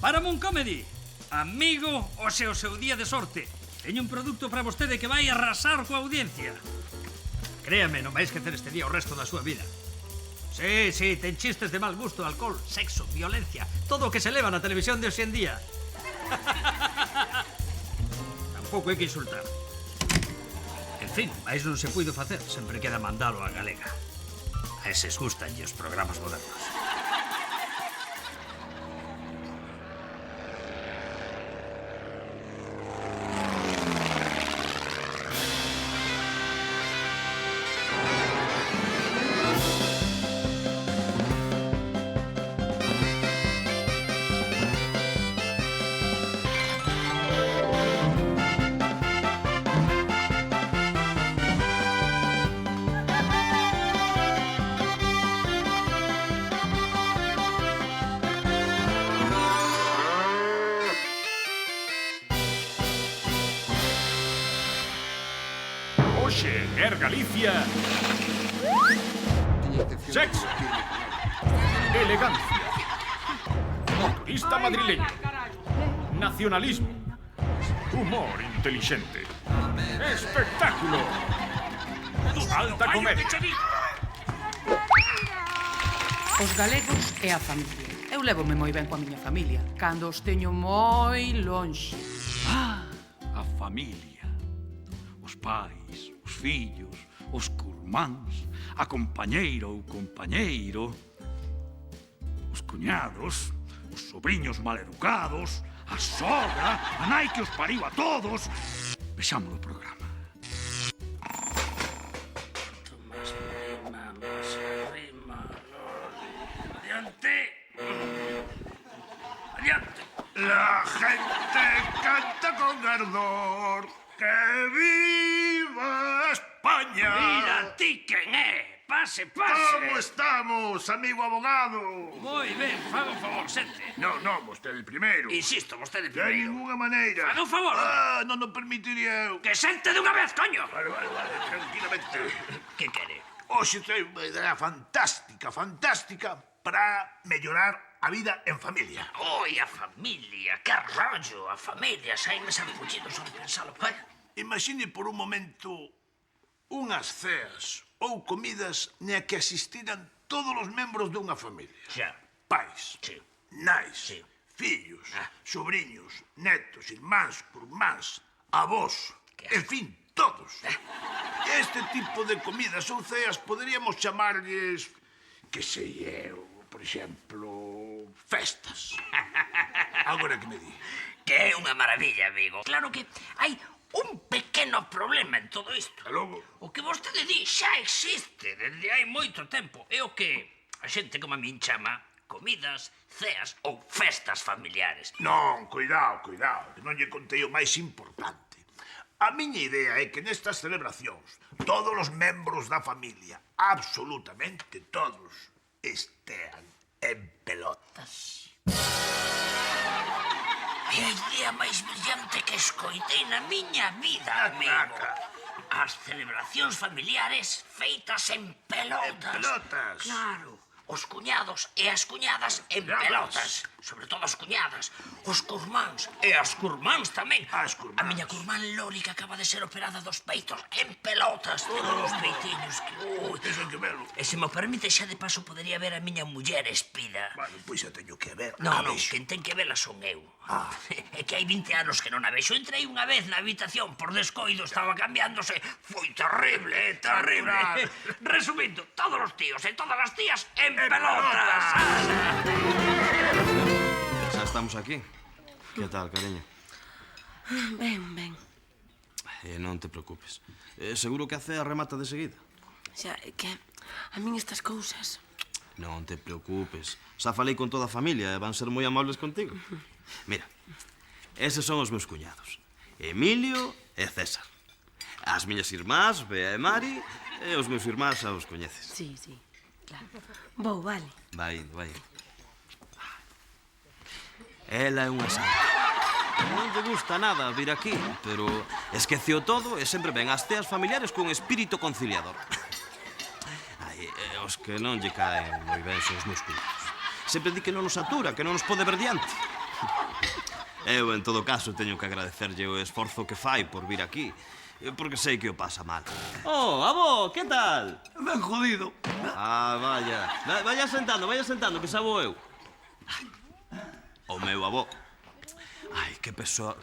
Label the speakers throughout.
Speaker 1: Paramount Comedy, amigo, hoxe o seu día de sorte. Teño un produto para vostede que vai arrasar coa audiencia. Créame, non vai esquecer este día o resto da súa vida. Sí, ten chistes de mal gusto, alcohol, sexo, violencia, todo o que se leva na televisión de hoxe en día. Tampouco hai que insultar. En fin, máis non se puido facer, sempre queda mandalo a galega. A eses gustanlle os programas modernos.
Speaker 2: Hoxe, Air Galicia... Sexo. Elegancia. Motorista madrileño. Nacionalismo. Humor inteligente. Espectáculo. Alta comedia.
Speaker 3: Os galegos e a familia. Eu lévome moi ben coa miña familia, cando os teño moi lonxe.
Speaker 4: A familia, os pais, os fillos, os curmáns, a compañeira ou compañeiro, os cuñados, os sobriños maleducados, a sogra, a nai que os pariu a todos. Vexamos o programa.
Speaker 1: Adiante. Adiante.
Speaker 5: La gente canta con ardor que viva España.
Speaker 1: Mira ti quen é. Pase.
Speaker 5: ¿Cómo estamos, amigo abogado?
Speaker 1: Moi ben, faga un favor, sente.
Speaker 5: No, vostede primeiro.
Speaker 1: Insisto, vostede
Speaker 5: De
Speaker 1: primeiro.
Speaker 5: ninguna maneira.
Speaker 1: Faga un favor.
Speaker 5: Non o permitiría eu.
Speaker 1: Que sente dunha vez, coño.
Speaker 5: Vale, tranquilamente.
Speaker 1: Que quere?
Speaker 5: Hoxe ten unha idea fantástica para mellorar a vida en familia.
Speaker 1: Oi, a familia, que rollo, a familia, saime sarpullidos ao pensalo, vaya.
Speaker 5: Imagine por un momento unhas ceas ou comidas na que asistiran todos os membros dunha familia.
Speaker 1: Xa.
Speaker 5: Pais,
Speaker 1: Sí.
Speaker 5: nais,
Speaker 1: Sí.
Speaker 5: fillos,
Speaker 1: Ah.
Speaker 5: sobriños, netos, irmáns, curmáns, avós,
Speaker 1: Que
Speaker 5: en fin, todos. Este tipo de comidas ou ceas poderíamos chamarlles, que sei eu, por exemplo, festas. Agora que me di.
Speaker 1: Que é unha maravilla, amigo. Claro que hai un pequeno problema en todo isto.
Speaker 5: E logo?
Speaker 1: O que vostede di xa existe desde hai moito tempo. É o que a xente como a min chama comidas, ceas ou festas familiares.
Speaker 5: Non, cuidado, que non lle contei o máis importante. A miña idea é que nestas celebracións todos os membros da familia, absolutamente todos, estean en pelotas.
Speaker 1: É a idea máis brillante que escoitei na miña vida, amigo. As celebracións familiares feitas en pelotas.
Speaker 5: En pelotas?
Speaker 1: Claro. Os cuñados e as cuñadas en pelotas. Sobre todo as cuñadas. Os curmáns e as curmáns tamén.
Speaker 5: As curmáns.
Speaker 1: A miña curmán Lori que acaba de ser operada dos peitos en pelotas. Todos os peitiños que... Ui.
Speaker 5: Eso hai que verlo.
Speaker 1: E se me permite, xa de paso podería ver a miña muller espida.
Speaker 5: Bueno, pois xa teño que ver.
Speaker 1: Non,
Speaker 5: A
Speaker 1: quen ten que vela son eu.
Speaker 5: Ah.
Speaker 1: É que hai 20 anos que non a vexo. Entrei unha vez na habitación por descoido, estaba cambiándose. Foi terrible, terrible. Resumindo, todos os tíos e todas as tías en pelotas.
Speaker 6: Xa estamos aquí. Que tal, cariño?
Speaker 7: Ben.
Speaker 6: Non te preocupes. Seguro que a cea remata de seguida.
Speaker 7: Xa, é que a min estas cousas...
Speaker 6: Non te preocupes. Xa falei con toda a familia e van ser moi amables contigo. Mira, eses son os meus cuñados. Emilio e César. As miñas irmás, Bea e Mari, e os meus irmás xa os coñeces.
Speaker 7: Sí, claro. Vou, vale.
Speaker 6: Vai indo. Ela é unha santa. Non te gusta nada vir aquí, pero esqueceu todo e sempre ven as ceas familiares con espírito conciliador. Ai, os que non lle caen moi ben son os meus cuñados. Sempre di que non nos atura, que non nos pode ver diante. Eu, en todo caso, teño que agradecerlle o esforzo que fai por vir aquí, porque sei que o pasa mal. Oh, avó, que tal?
Speaker 4: Ben jodido.
Speaker 6: Ah, vaya. Vaya sentando, que xa vou eu. O meu avó. Ai, que persoa.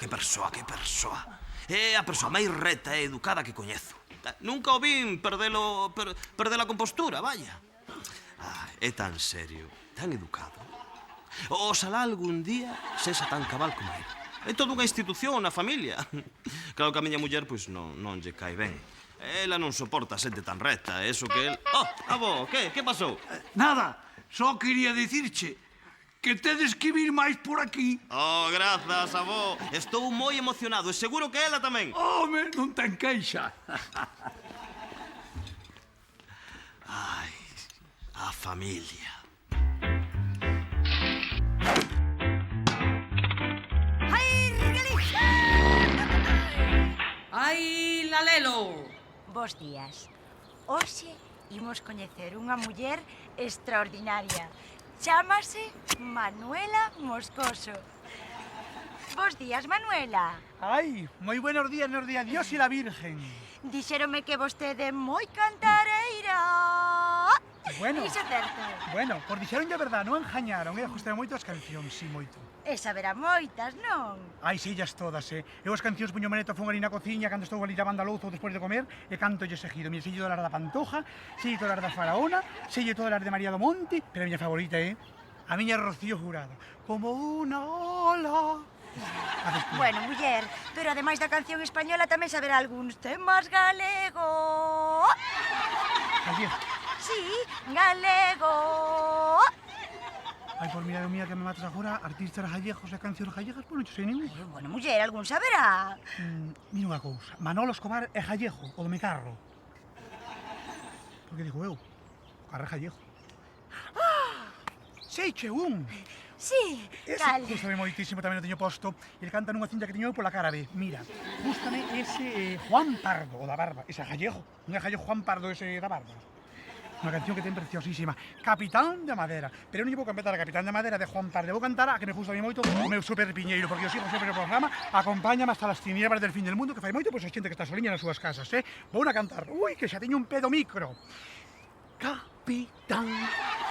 Speaker 6: É a persoa máis reta e educada que coñezo. Nunca o vin perder a compostura, vaya. É tan serio, tan educado. Oxalá algún día sexa tan cabal como ele. É toda unha institución na familia. Claro que a miña muller, pois, non lle cae ben. Ela non soporta a xente tan recta, eso que el... Oh, avó, que pasou?
Speaker 4: Nada, só quería dicirche que tedes que vir máis por aquí.
Speaker 6: Oh, grazas, avó. Estou moi emocionado e seguro que ela tamén.
Speaker 4: Home, non ten queixa.
Speaker 6: Ai, a familia.
Speaker 3: Ai, Lalelo!
Speaker 8: Bos días. Hoxe imos coñecer unha muller extraordinaria. Chámase Manuela Moscoso. Bos días, Manuela.
Speaker 9: Ai, moi buenos días, Dios e la Virgen.
Speaker 8: Dixéronme que vostede é moi cantareira.
Speaker 9: Bueno.
Speaker 8: Iso é certo.
Speaker 9: Bueno, por dixeron a verdade, non engañaron, gostei moito as cancións, si, moito.
Speaker 8: E saberá moitas, non?
Speaker 9: Ai, sillas todas, Eu as cancións puño maneto fon ali na cociña cando estou ali lavando a louza ou despois de comer e canto yo seguido. Mira, sei todas as da Pantoja, sei todas as da Faraona, sei todas as de María do Monte, pero a miña favorita é a miña Rocío Jurado. Como una ola.
Speaker 8: Bueno, muller, pero ademais da canción española tamén saberá algúns temas galegos.
Speaker 9: Gallego.
Speaker 8: Sí, galego.
Speaker 9: Ai, por mira que me matas agora, artistas gallegos e cancións gallegas, pois non sei ningún.
Speaker 8: Bueno, muller, algún saberá.
Speaker 9: Mira unha cousa, Manolo Escobar é gallego, o do me carro. Por que digo eu? O carro é gallego. Ah! Seiche un!
Speaker 8: Sí, cal?
Speaker 9: Gústame moitísimo, tamén o teño posto. Ele canta nunha cinta que teño eu pola cara B. Mira, gústame ese Juan Pardo, o da barba. Ese é gallego. Non é gallego Juan Pardo ese da barba. Unha canción que ten preciosísima. Capitán de Madera. Pero non lle vou cantar a Capitán de Madera de Juan Pardo. Vou cantar a que me gusta a mí moito o meu super piñeiro, porque eu sigo sempre o programa, acompáñame hasta las tinieblas del fin del mundo, que fai moito pois a xente que está soliña nas súas casas, Vou a cantar. Ui, que xa teño un pedo micro. Capitán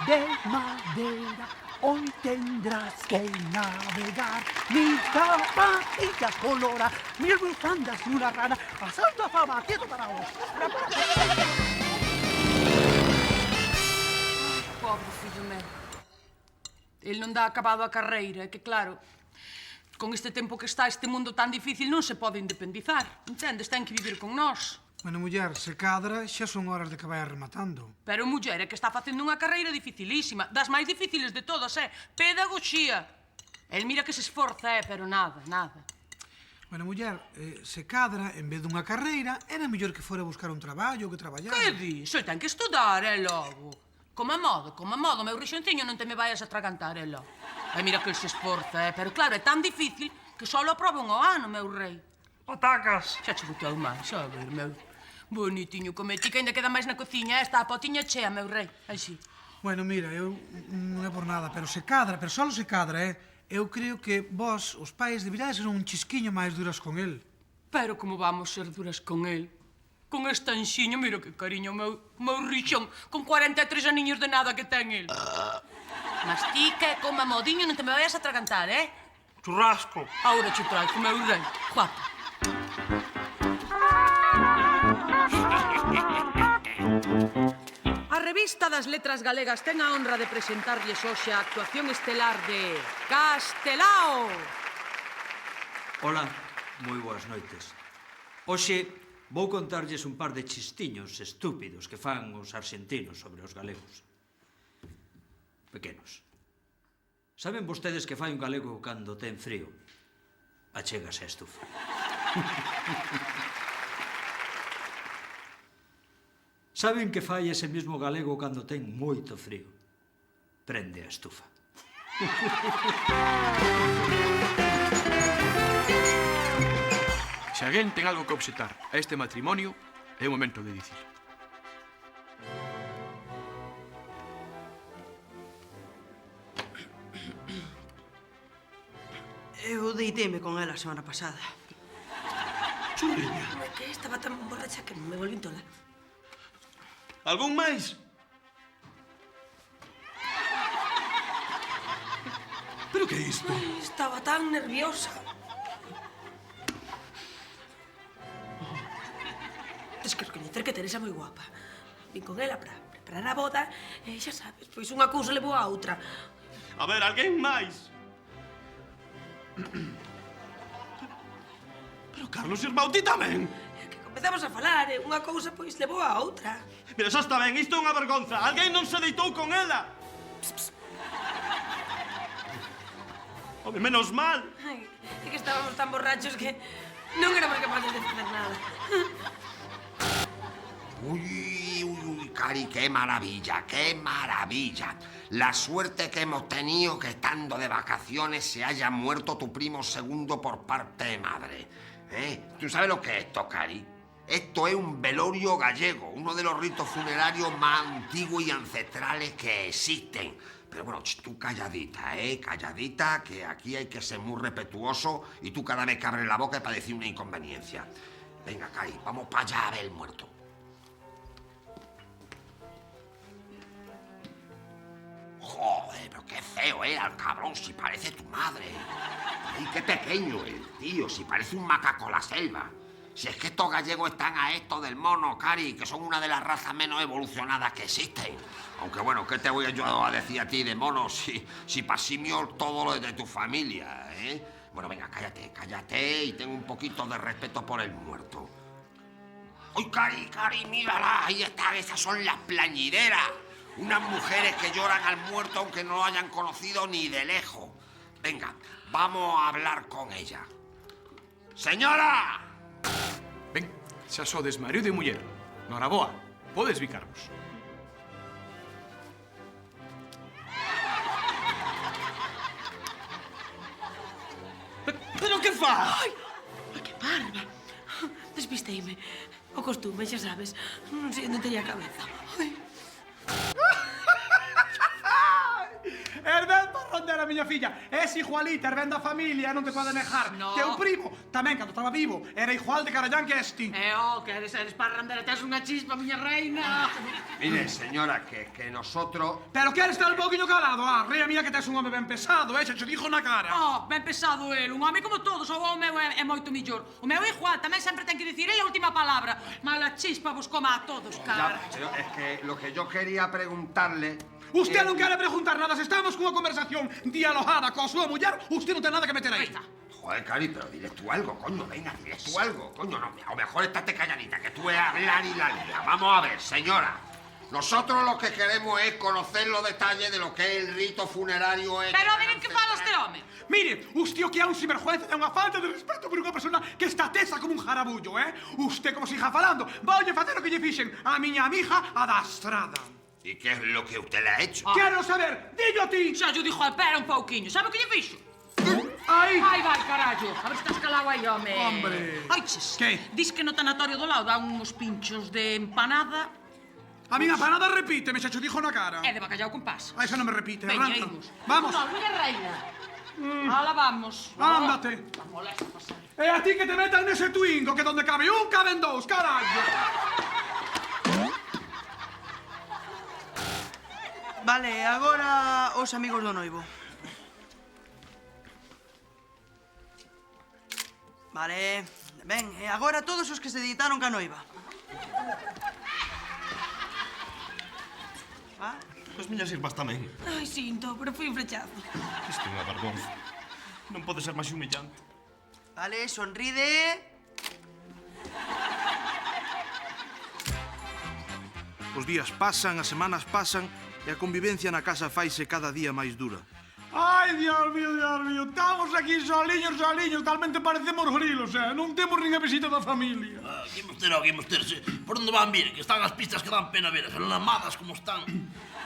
Speaker 9: de Madera, hoy tendrás que navegar. Mi zapatilla colora, mis bufandas y una rana, pasando a fama, quieto para vos.
Speaker 3: Pobre fillo meu. El non dá acabado a carreira, é que claro, con este tempo que está este mundo tan difícil non se pode independizar, entendes? Ten que vivir con nós.
Speaker 9: Bueno, muller, se cadra, xa son horas de que vai rematando.
Speaker 3: Pero muller é que está facendo unha carreira dificilísima, das máis difíciles de todas, pedagogía. El mira que se esforza, pero nada.
Speaker 9: Bueno, muller, se cadra, en vez dunha carreira, era mellor que fora buscar un traballo, que traballar.
Speaker 3: Que dis? Soi ten que estudar, logo. Como a modo, meu rixonciño non te me vayas a atragantar, logo. E mira que el se esforza, pero claro, é tan difícil que só lo aproba un ao ano, meu rei.
Speaker 1: Patacas!
Speaker 3: Xa che boteu máis, a ver, meu bonitiño cometi, que ainda queda máis na cociña, está a potiña chea, meu rei, así.
Speaker 9: Bueno, mira, eu non é por nada, pero se cadra, pero só se cadra, eu creo que vos, os pais, deberíades ser un chisquiño máis duras con el.
Speaker 3: Pero como vamos ser duras con el? Con este anxiño, mira que cariño, meu rixón, con 43 aniños de nada que ten el. Mastica e coma modiño, non te me vayas a atragantar,
Speaker 1: Churrasco!
Speaker 3: Ahora che traigo, meu rei, guapo. A revista das Letras Galegas ten a honra de presentarlles hoxe a actuación estelar de Castelao.
Speaker 10: Ola, moi boas noites. Hoxe vou contarlles un par de chistiños estúpidos que fan os argentinos sobre os galegos. Pequenos. Saben vostedes que fai un galego cando ten frío? Achégase a estufa. Saben que fai ese mesmo galego cando ten moito frío? Prende a estufa.
Speaker 2: Se alguén ten algo que obxetar a este matrimonio, é o momento de dicir.
Speaker 11: Eu deiteime con ela a semana pasada.
Speaker 7: Churriña. É que estaba tan borracha que me volví tola.
Speaker 6: Algún máis?
Speaker 9: Pero que é isto?
Speaker 7: Estaba tan nerviosa. Tens que recoñecer que Teresa é moi guapa. Vin con ela para preparar a boda e xa sabes, pois unha cousa levou a outra.
Speaker 6: A ver, alguén máis? Pero Carlos, irmão, ti tamén?
Speaker 7: Comezamos a falar e unha cousa pois levou a outra.
Speaker 6: Mira, xa está ben, isto é unha vergonza. Alguén non se deitou con ela. Home, menos mal.
Speaker 7: Ai, é que estábamos tan borrachos que non éramos capaces de facer nada.
Speaker 12: Uy, Cari, qué maravilla, qué maravilla. La suerte que hemos tenido que estando de vacaciones se haya muerto tu primo segundo por parte de madre. ¿Tú sabes lo que es esto, Cari? Esto es un velorio gallego, uno de los ritos funerarios más antiguos y ancestrales que existen. Pero bueno, tú calladita, calladita, que aquí hay que ser muy respetuoso y tú cada vez que abres la boca es para decir una inconveniencia. Venga, Cari, vamos para allá a ver el muerto. Joder, pero qué feo al cabrón, si parece tu madre. Ay, qué pequeño el tío, si parece un macaco la selva. Si es que estos gallegos están a esto del mono, Cari, que son una de las razas menos evolucionadas que existen. Aunque bueno, ¿qué te voy yo a decir a ti de monos si pasimio todo lo de tu familia, Bueno, venga, cállate y ten un poquito de respeto por el muerto. ¡Ay, Cari, mírala! Ahí están, esas son las plañideras. Unas mujeres que lloran al muerto aunque no lo hayan conocido ni de lejos. Venga, vamos a hablar con ella. ¡Señora!
Speaker 2: Ben, xa sodes marido e muller. Noraboa, podes bicarvos.
Speaker 6: Pero que faz?
Speaker 7: Ai, que barba. Despisteime. O costume, xa sabes. Non sei onde teña a cabeza. Ai.
Speaker 9: Herben parrón dela, miña filla. Es igualita, herben da familia, non te pode negar.
Speaker 3: No.
Speaker 9: Teu primo, tamén, cando estaba vivo, era igual de carallán que este.
Speaker 3: Que eres parrandera, tes unha chispa, miña reina.
Speaker 12: Mire, señora, que nosotros...
Speaker 9: Pero queres estar un pouquiño calado? Rea mía que tes un home ben pesado, xa te dixo na cara.
Speaker 3: Ben pesado el, un home como todos, o meu é moito millor. O meu é igual, tamén sempre ten que dicir a última palabra. Mala chispa vos coma a todos, cara.
Speaker 12: Ya, es que lo que yo quería preguntarle...
Speaker 9: Usted non quere preguntar nada, se estamos cunha conversación dialogada coa súa muller, usted non ten nada que meter aí.
Speaker 12: Joder, Cari, pero diles tú algo, coño, venga, diles tú algo, coño, no, o mejor estate calladita, que tú es hablar y la lía. Vamos a ver, señora, nosotros lo que queremos es conocer los detalles de lo que es el rito funerario...
Speaker 3: Pero miren que fala este home.
Speaker 9: Mire, usted o que é un sinvergüenza é unha falta de respeto por unha persona que está tesa como un jarabullo, Usted, como se hija falando, voulle facer o que lle fixen a miña amiga a da Estrada.
Speaker 12: ¿Y qué es lo que usted le ha hecho?
Speaker 9: Quero saber, dillo a ti.
Speaker 3: Xa yo dixo, espera un pouquiño, sabe o que lle fixo?
Speaker 9: Ai!
Speaker 3: Ai, vai, carallo, a ver se estás calado aí, home.
Speaker 9: Hombre.
Speaker 3: Ai, ches.
Speaker 9: Que?
Speaker 3: Dis que no tanatorio do lado dan uns pinchos de empanada.
Speaker 9: A miña empanada repíteme, xa cho dixo na cara.
Speaker 3: E de bacallao con pas.
Speaker 9: Ai, xa non me repite,
Speaker 3: Veña,
Speaker 9: arranca.
Speaker 3: imos.
Speaker 9: Vamos.
Speaker 3: No, miña reina. Ala, vamos.
Speaker 9: Ándate.
Speaker 3: La molesta pasar.
Speaker 9: E a ti que te metan nese twingo, que donde cabe un, caben dous, carallo.
Speaker 11: Vale, agora os amigos do noivo. Vale, ben, e agora todos os que se editaron ca noiva. Va?
Speaker 6: As miñas irmás tamén.
Speaker 7: Ai, sinto, pero foi un flechazo.
Speaker 6: Isto é unha vergonza. Non pode ser máis humillante.
Speaker 11: Vale, sonride.
Speaker 13: Os días pasan, as semanas pasan e a convivencia na casa faise cada día máis dura.
Speaker 9: Ai, Dios mío, estamos aquí soliños, talmente parecemos grilos, non temos nin a visita da familia.
Speaker 14: Aquí ter, sí. Por onde van vir? Que están as pistas que dan pena ver, enlamadas como están.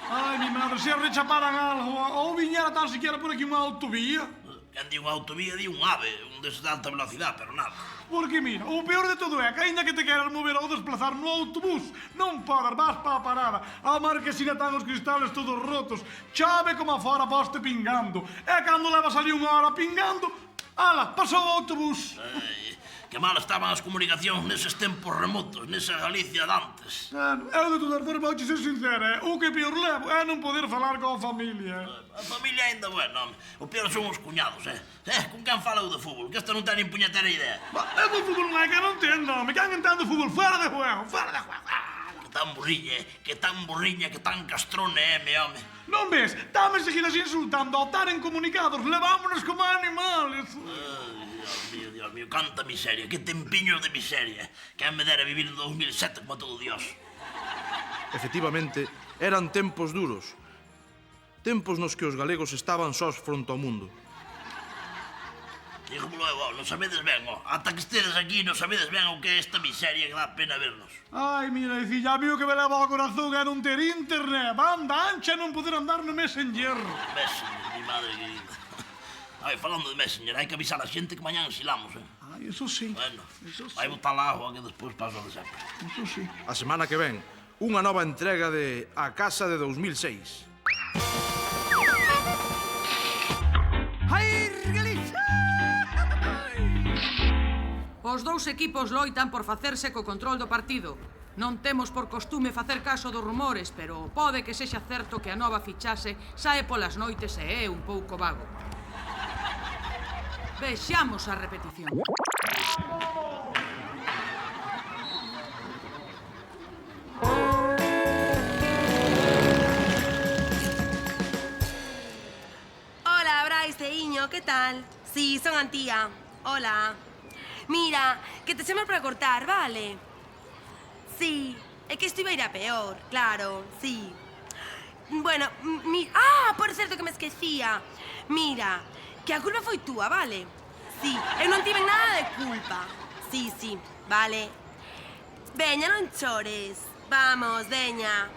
Speaker 9: Ai, mi madre, se rechaparan algo, ou viñera tan siquiera por aquí unha autovía.
Speaker 14: Quen di unha autovía, di un ave, un deses de alta velocidade, pero nada.
Speaker 9: Porque, mira, o peor de todo é que aínda que te queras mover ou desplazar no autobús, non podes, vas pa a parada. A marquesina tan os cristales todos rotos, chave como a fora poste pingando. E cando levas ali unha hora pingando,
Speaker 14: Ala, pasou o autobús. Que mal estaban as comunicacións neses tempos remotos, nesa Galicia dantes.
Speaker 9: Eu de todas formas, vouche ser sincera, o que pior levo é non poder falar coa familia.
Speaker 14: A familia ainda bueno, home. O peor son os cuñados, Con quen fala eu de fútbol? Que esta non ten nin puñetera idea.
Speaker 9: Eu do fútbol non é que non entendo, me quen entendo fútbol, fora de juego, fora de juego.
Speaker 14: Que tan burriña, que tan castrone é, home.
Speaker 9: Non ves? Dame seguidas insultando, ao estar en comunicados, levámonos como animales.
Speaker 14: Dios mío, canta miseria, que tempiños de miseria. Quen me dera vivir en 2007 como todo Dios.
Speaker 13: Efectivamente, eran tempos duros. Tempos nos que os galegos estaban sós fronte ao mundo.
Speaker 14: Dígomelo eu, non sabedes ben, ata que estedes aquí non sabedes ben o que é esta miseria que dá pena vernos.
Speaker 9: Ai, mira, filla, viu que me leva ao corazón a non ter internet, banda ancha non poder andar no Messenger.
Speaker 14: Messenger, mi madre querida. Ai, falando de Messenger, hai que avisar a xente que mañán ensilamos,
Speaker 9: Ai, eso sí.
Speaker 14: Bueno, vai botar a agua que despois paso de sempre.
Speaker 9: Eso sí.
Speaker 13: A semana que ven, unha nova entrega de A Casa de 2006.
Speaker 3: Os dous equipos loitan por facerse co control do partido. Non temos por costume facer caso dos rumores, pero pode que sexa certo que a nova fichaxe sae polas noites e é un pouco vago. Vexamos a repetición.
Speaker 7: Hola, Brais e Iño, que tal? Sí, son Antía. Hola. Mira, que te chamo para cortar, vale? Sí, é que isto iba a ir a peor, claro, sí. Bueno, por certo que me esquecía. Mira, que a culpa foi túa, vale? Sí, eu non tive nada de culpa. Sí, vale. Veña, non chores. Vamos, veña.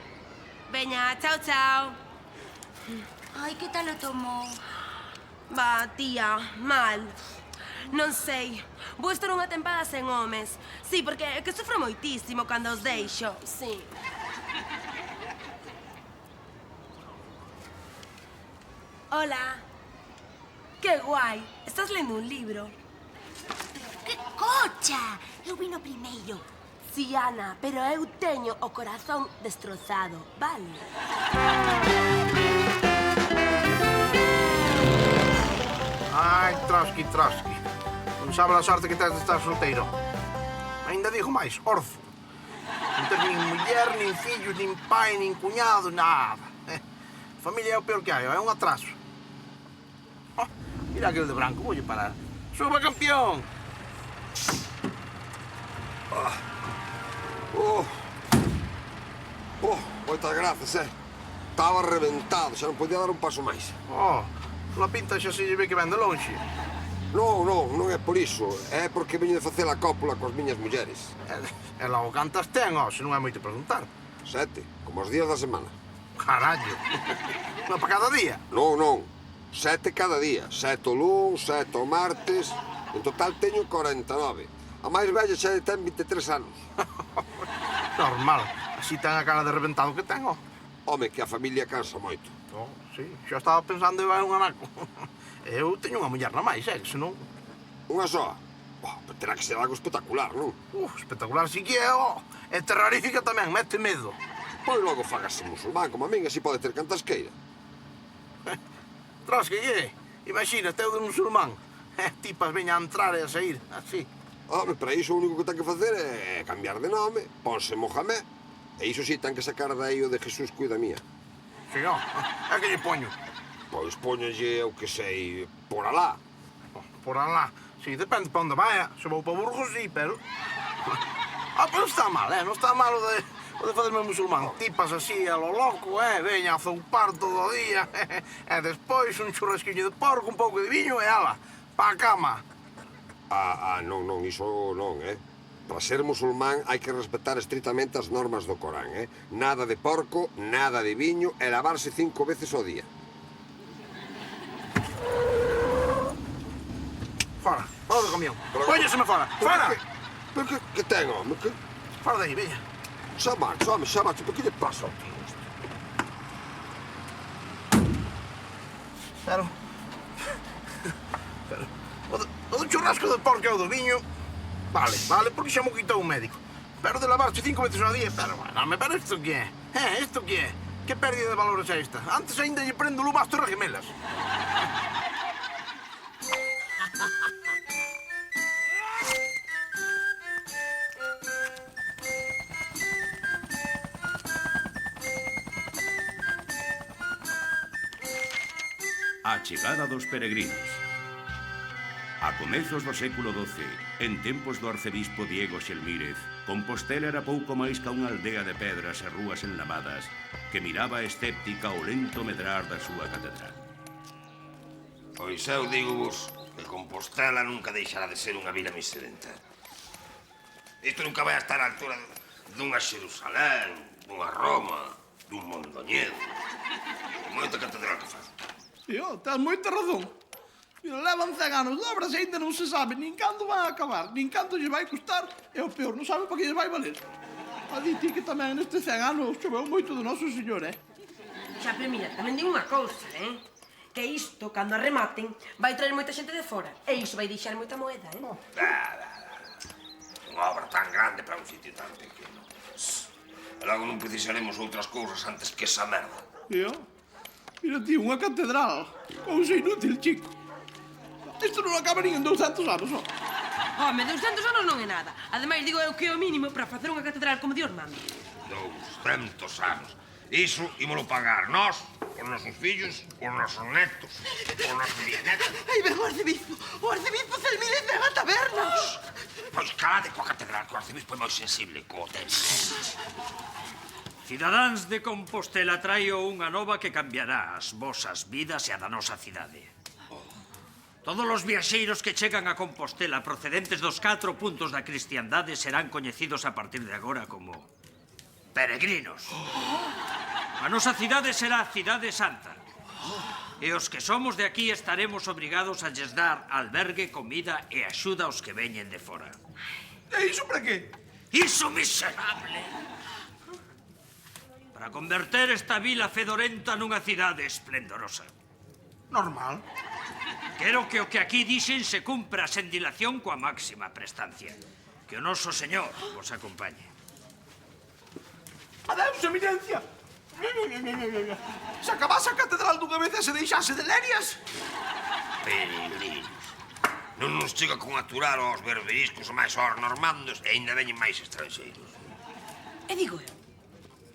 Speaker 7: Veña, chao, chao.
Speaker 8: Ai, que tal o tomou?
Speaker 7: Va, tía, mal. Non sei. Vou estar unha tempada sen homes. Sí, porque é que sufro moitísimo cando os deixo. Sí. Hola. Que guai. Estás lendo un libro.
Speaker 8: Que cocha! Eu vino primeiro.
Speaker 7: Sí, Ana, pero eu teño o corazón destrozado, vale?
Speaker 13: Ai, Trotsky. Non sabe a sorte que tens de estar solteiro. Ainda digo máis, orfo. Non tens nin muller, nin fillos, nin pai, nin cuñado, nada. A familia é o peor que hai, é un atraso. Mira aquele de branco, voulle parar. Suba, campeón!
Speaker 12: Moitas grazas, Estaba reventado, xa non podía dar un paso máis.
Speaker 13: La pinta xa se lle ve que ven de lonxe.
Speaker 12: Non é por iso. É porque veño de facer a cópula coas miñas mulleres.
Speaker 13: E logo cantas ten, se non é moito preguntar.
Speaker 12: 7, como os días da semana.
Speaker 13: Carallo. Non para cada día?
Speaker 12: Non. 7 cada día. 7 o luns, 7 o martes. En total teño 49. A máis bella xa ten 23 anos.
Speaker 13: Normal. Así ten a cara de reventado que ten,
Speaker 12: Home, que a familia cansa moito.
Speaker 13: Sí, xa estaba pensando en ir un anaco. Eu teño unha muller na máis, que senón...
Speaker 12: Unha soa? Pero terá que ser algo espectacular, non?
Speaker 13: Espectacular si que é, E terrorífica tamén, mete medo.
Speaker 12: Pois logo fagase musulmán, como a min, así pode ter cantas queira.
Speaker 13: Trotsky, imagina, teu de musulmán. Tipas veña a entrar e a sair, así.
Speaker 12: Para iso o único que ten que facer é cambiar de nome, ponse Mohamed, e iso sí ten que sacar daí o de Jesús cuida mía.
Speaker 13: Sí, é que lle poño?
Speaker 12: Pois póñolle, eu que sei, por Alá.
Speaker 13: Por Alá? Sí, depende para onde vaya. Se vou para Burgos, sí, pero... Pero está mal, non está mal o de facerme musulmán. Tipas así a lo loco, veña a zoupar todo o día. E despois un churrasquiño de porco, un pouco de viño e ala, pa cama.
Speaker 12: Non, iso non, Para ser musulmán hai que respetar estritamente as normas do Corán, Nada de porco, nada de viño e lavarse 5 veces ao día.
Speaker 13: Fora do camión. Póñeseme fora. Fora!
Speaker 12: Pero que ten, home?
Speaker 13: Fora daí, veña.
Speaker 12: Xa marcho, por que lle pasa ao tío isto?
Speaker 13: Pero... churrasco de porco e o do viño, vale, porque xa mo quitou o médico. Pero de lavarse 5 veces ao día, pero isto que é? Isto que é? Que pérdida de valores é esta? Antes ainda lle prendo o lume ás Torres Gemelas.
Speaker 15: A chegada dos peregrinos. A comezos do século XII, en tempos do arcebispo Diego Xelmírez, Compostela era pouco máis ca unha aldea de pedras e rúas enlamadas que miraba escéptica o lento medrar da súa catedral.
Speaker 12: Pois eu digo-vos que Compostela nunca deixará de ser unha vila miserenta. Isto nunca vai a estar á altura dunha Xerusalén, dunha Roma, dun Mondoñedo. Moita catedral que faz.
Speaker 13: Tío, tens moita razón. Mira, levan 100 anos de obras e ainda non se sabe nin cando van a acabar, nin canto lles vai costar, e o peor, non sabe para que lles vai valer. A di ti que tamén nestes 100 anos choveu moito do noso señor,
Speaker 7: Xa, pero mira, tamén digo unha cousa, que isto, cando a rematen, vai traer moita xente de fora, e iso vai deixar moita moeda,
Speaker 12: Unha obra tan grande para un sitio tan pequeno. E logo non precisaremos outras cousas antes que esa merda.
Speaker 13: Tío, mira ti, unha catedral. Cousa inútil, chico. Isto non acaba nin en 200 anos, ó.
Speaker 7: Home, 200 anos non é nada. Ademais, digo eu que é o mínimo para facer unha catedral como Dios manda.
Speaker 12: 200 anos. Iso ímolo pagar nós, os nosos fillos, os nosos netos, os nosos nietos.
Speaker 11: Aí ven o arcebispo Celmírez ven a taberna.
Speaker 12: Pois calade coa catedral, que o arcebispo é moi sensible co hotel.
Speaker 1: Cidadáns de Compostela, traio unha nova que cambiará as vosas vidas e a da nosa cidade. Todos os viaxeiros que chegan a Compostela procedentes dos 4 puntos da cristiandade serán coñecidos a partir de agora como peregrinos. A nosa cidade será Cidade Santa. E os que somos de aquí estaremos obrigados a lles dar albergue, comida e axuda aos que veñen de fora.
Speaker 13: E iso para que?
Speaker 1: Iso miserable! Para converter esta vila fedorenta nunha cidade esplendorosa.
Speaker 13: Normal.
Speaker 1: Quero que o que aquí dixen se cumpra sen dilación coa máxima prestancia. Que o noso Señor vos acompañe.
Speaker 13: Adeus, eminencia. Se acabase a catedral dunha vez e se deixase de lerias.
Speaker 12: Peregrinos. Non nos chega con aturar aos berberiscos ou máis aos normandos e ainda veñen máis estranxeiros.
Speaker 7: E digo eu,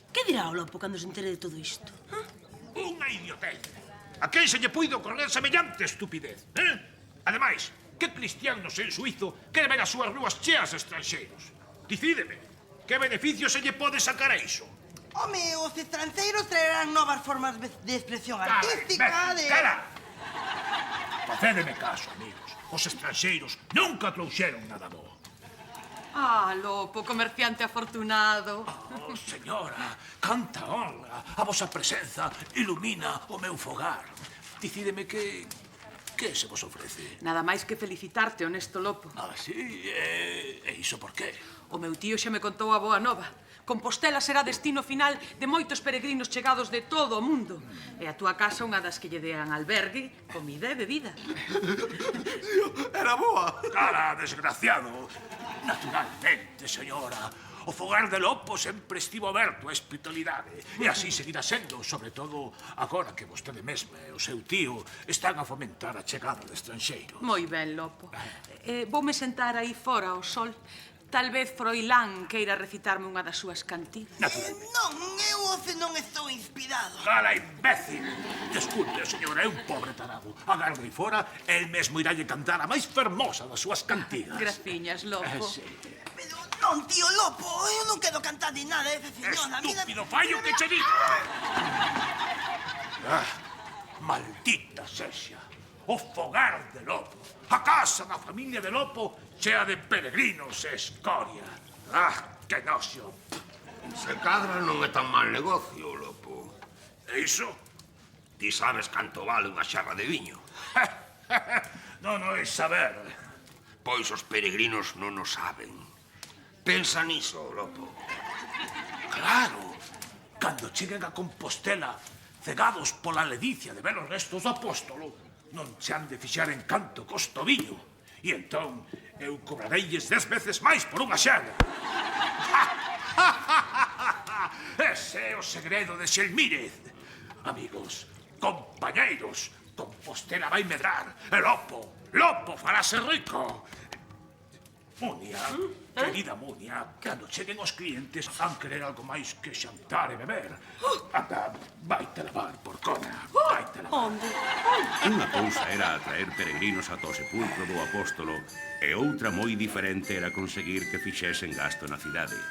Speaker 7: que dirá o Lopo cando se entere de todo isto?
Speaker 5: Unha idiotez. A quen se lle puido correr semellante estupidez, Ademais, que cristianos en Suizo quere ver as súas rúas cheas de estranxeiros? Dicídeme, que beneficio se lle pode sacar a iso?
Speaker 11: Home, os estranxeiros traerán novas formas de expresión artística,
Speaker 5: Cala! Facédeme caso, amigos. Os estranxeiros nunca trouxeron nada bo.
Speaker 3: Lopo, comerciante afortunado.
Speaker 5: Oh, señora, canta honra. A vosa presenza ilumina o meu fogar. Dicídeme que se vos ofrece.
Speaker 3: Nada máis que felicitarte, honesto Lopo.
Speaker 5: Sí? E iso por qué?
Speaker 3: O meu tío xa me contou a boa nova. Compostela será destino final de moitos peregrinos chegados de todo o mundo. E a túa casa unha das que lle dean albergue, comida e bebida.
Speaker 13: Era boa.
Speaker 5: Cara, desgraciado. Naturalmente, señora. O fogar de Lopo sempre estivo aberto a hospitalidade. E así seguirá sendo, sobre todo agora que vostede mesma e o seu tío están a fomentar a chegada de estranxeiros.
Speaker 3: Moi ben, Lopo. Voume sentar aí fora ao sol. Tal vez Froilán queira recitarme unha das súas cantigas.
Speaker 5: Naturalmente.
Speaker 11: Non, eu hoxe non estou inspirado.
Speaker 5: Cala, imbécil! Desculpe, señora, é un pobre tarado. Agardo aí fora, el mesmo iralle cantar a máis fermosa das súas cantigas.
Speaker 3: Graciñas, Lopo.
Speaker 5: Sí.
Speaker 11: Pero non, tío Lopo, eu non quero cantar de nada, señora.
Speaker 5: Estúpido, fai o que che digo! Maldita sexa! O fogar de Lopo, a casa da familia de Lopo chea de peregrinos e escoria. Que noxo!
Speaker 12: Se cadra non é tan mal negocio, Lopo.
Speaker 5: E iso?
Speaker 12: Ti sabes canto vale unha xarra de viño?
Speaker 5: Non é saber.
Speaker 12: Pois os peregrinos non o saben. Pensa niso, Lopo.
Speaker 5: Claro, cando cheguen a Compostela, cegados pola ledicia de ver os restos do apóstolo, non se han de fixar en canto cos tobiño. E entón, eu cobrareilles 10 veces máis por unha xerra. Ese é o segredo de Xelmírez. Amigos, compañeiros, Compostela vai medrar. E Lopo farase rico. Munia, querida Munia, cando cheguen os clientes van querer algo máis que xantar e beber. Anda, vaite lavar, porcona. Vaite lavar.
Speaker 7: Onde?
Speaker 15: Unha cousa era atraer peregrinos ata o sepulcro do apóstolo e outra moi diferente era conseguir que fixesen gasto na cidade.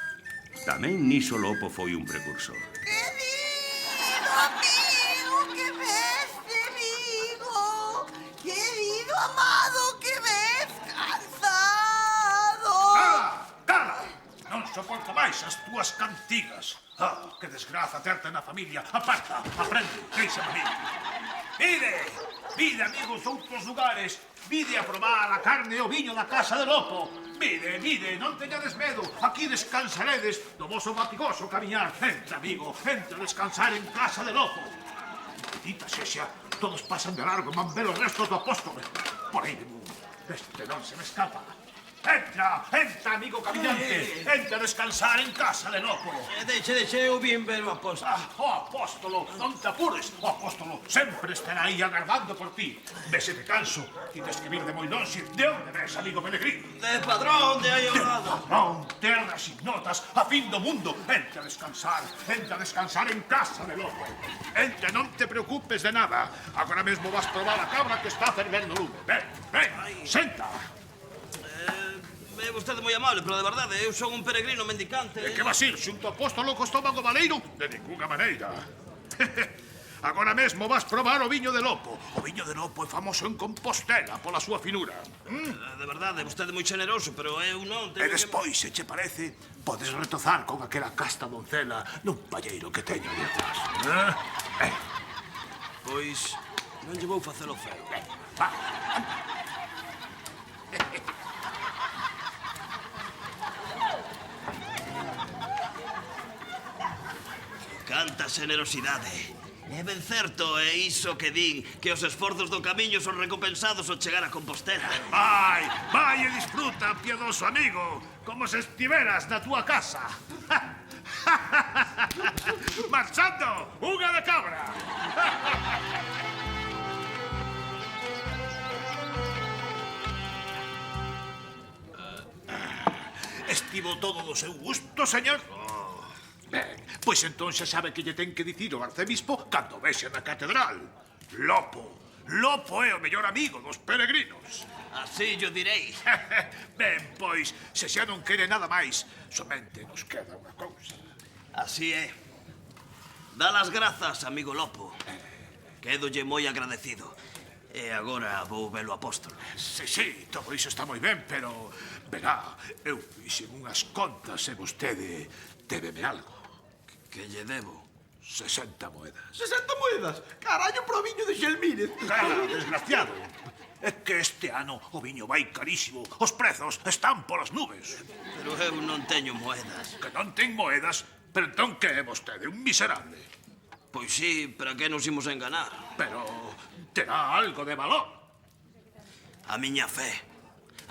Speaker 15: Tamén niso Lopo foi un precursor.
Speaker 11: Querido amigo, que ves de amigo. Querido amado, que ves cansado.
Speaker 5: Cala! Non soporto máis as túas cantigas. Que desgraza terte na familia. Aparta, aprende, deixa-me a mí. Vide, amigos de outros lugares. Vide a probar a carne e o viño da casa de Lopo. Vide, non teñades medo. Aquí descansaredes do voso fatigoso camiñar. Entra, amigo, entra a descansar en casa de Lopo. Dita xexa, todos pasan de largo e van ver os restos do apóstolo. Por aí, este non se me escapa. Entra, amigo caminante. Entra a descansar en casa de Lopo.
Speaker 6: Deixe, eu vim ver o apóstolo.
Speaker 5: O apóstolo, non te apures. O apóstolo sempre estará aí agardando por ti. Vese de canso e tes que vir de moi lonxe. De onde ves, amigo peregrino?
Speaker 6: De Padrón, de aí ao lado.
Speaker 5: Padrón, terras ignotas, a fin do mundo. Entra a descansar en casa de Lopo. Entra, non te preocupes de nada. Agora mesmo vas probar a cabra que está fervendo lume. Ven, senta.
Speaker 6: É vostede moi amable, pero de verdade, eu son un peregrino mendicante.
Speaker 5: E que vas ir xunto ao apóstolo co estómago baleiro? De ninguna maneira. Agora mesmo vas probar o viño de Lopo. O viño de Lopo é famoso en Compostela pola súa finura.
Speaker 6: De verdade, vostede é moi generoso, pero eu non
Speaker 5: E despois, se che parece, podes retozar con aquela casta doncela nun palleiro que teño ali atrás.
Speaker 6: Pois non lle vou facer o feo.
Speaker 5: Va,
Speaker 6: Canta xenerosidade. É ben certo, é iso que din, que os esforzos do camiño son recompensados ao chegar a Compostela.
Speaker 5: Vai e disfruta, piedoso amigo, como se estiveras na túa casa. Marchando, unha de cabra. Estivo todo do seu gusto, señor? Ben, pois entón xa sabe que lle ten que dicir o arcebispo cando vexe na catedral. Lopo é o mellor amigo dos peregrinos.
Speaker 6: Así yo direi.
Speaker 5: Ben, pois, se xa non quere nada máis, somente nos queda unha cousa.
Speaker 6: Así é. Dá las grazas, amigo Lopo. Quédolle moi agradecido. E agora vou ver o apóstolo.
Speaker 5: Sí, todo iso está moi ben, pero... Verá, eu fixen unhas contas e vostede débeme algo.
Speaker 6: Que lle debo?
Speaker 5: 60 moedas.
Speaker 13: 60 moedas? Carallo, pro viño de Xelmírez.
Speaker 5: Cara, desgraciado. É que este ano o viño vai carísimo. Os prezos están polas nubes.
Speaker 6: Pero eu non teño moedas.
Speaker 5: Que non ten moedas? Pero entón que é vostede? Un miserable.
Speaker 6: Pois sí, pero que nos imos enganar?
Speaker 5: Pero terá algo de valor.
Speaker 6: A miña fe.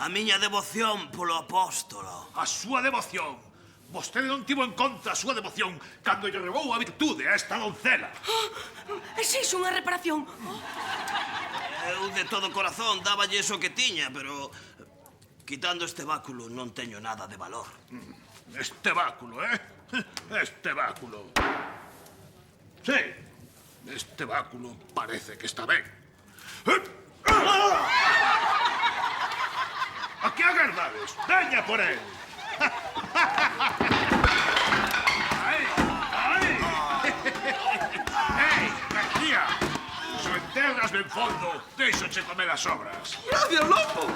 Speaker 6: A miña devoción polo apóstolo.
Speaker 5: A súa devoción. Vostede non tivo en conta a súa devoción cando lle robou a virtude a esta doncela.
Speaker 7: É iso unha reparación?
Speaker 6: Eu de todo corazón dáballe iso que tiña, pero... Quitando este báculo non teño nada de valor.
Speaker 5: Este báculo, Este báculo. Sí, este báculo parece que está ben. A que agardades? Veña por él. Ei, García! Se o enterras ben fondo, deixoche comer as sobras.
Speaker 13: Gracias, Lopo!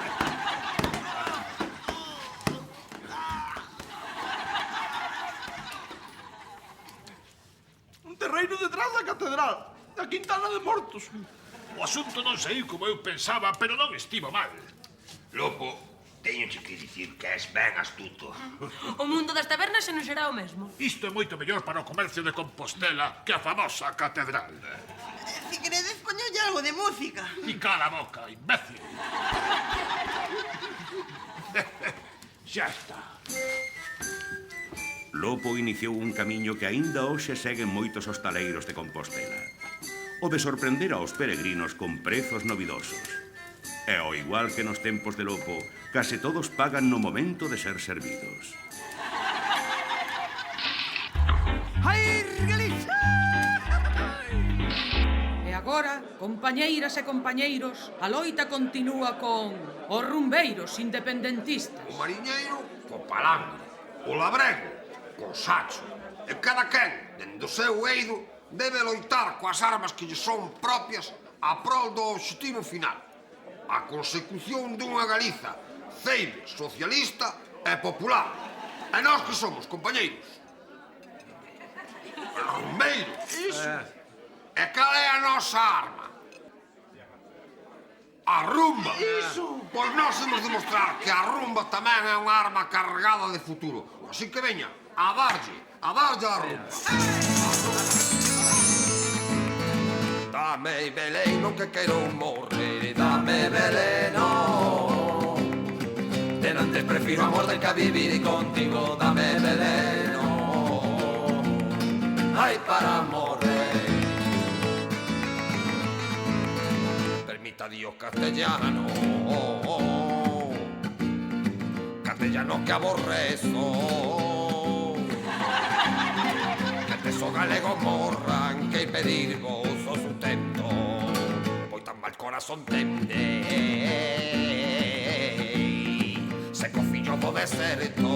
Speaker 13: Un terreiro detrás da catedral, da Quintana de Mortos.
Speaker 5: O asunto non saiu como eu pensaba, pero non estivo mal.
Speaker 12: Lopo, teñoche que dicir que és ben astuto.
Speaker 7: O mundo das tabernas xa non será o mesmo.
Speaker 5: Isto é moito mellor para o comercio de Compostela que a famosa catedral.
Speaker 11: Si queredes, poñolle algo de música.
Speaker 5: E cala a boca, imbécil. Xa está.
Speaker 15: Lopo iniciou un camiño que aínda hoxe seguen moitos hostaleiros de Compostela. O de sorprender aos peregrinos con prezos novidosos. E ao igual que nos tempos de Lopo, case todos pagan no momento de ser servidos.
Speaker 3: E agora, compañeiras e compañeiros, a loita continúa con os rumbeiros independentistas.
Speaker 12: O mariñeiro, co palangre. O labrego, co sacho. E cada quen, dende o seu eido, debe loitar coas armas que lle son propias a prol do obxectivo final. A consecución dunha Galiza ceibe, socialista e popular. E nós que somos, compañeiros? Rumbeiros. Iso. E cal é a nosa arma? A rumba. Iso. Pois nós imos demostrar que a rumba tamén é unha arma cargada de futuro. Así que veña, a darlle a rumba.
Speaker 16: Dame veleno que quero morrer, dame veleno. Denantes prefiro a morte que a vivir contigo, dame veleno. Ay, para morrer. Permita Dios castellano, castellano que aborrezo. Que teso galego morran, que pedir vos o sustento. Pois tan mal corazón tende, seco fillo do deserto.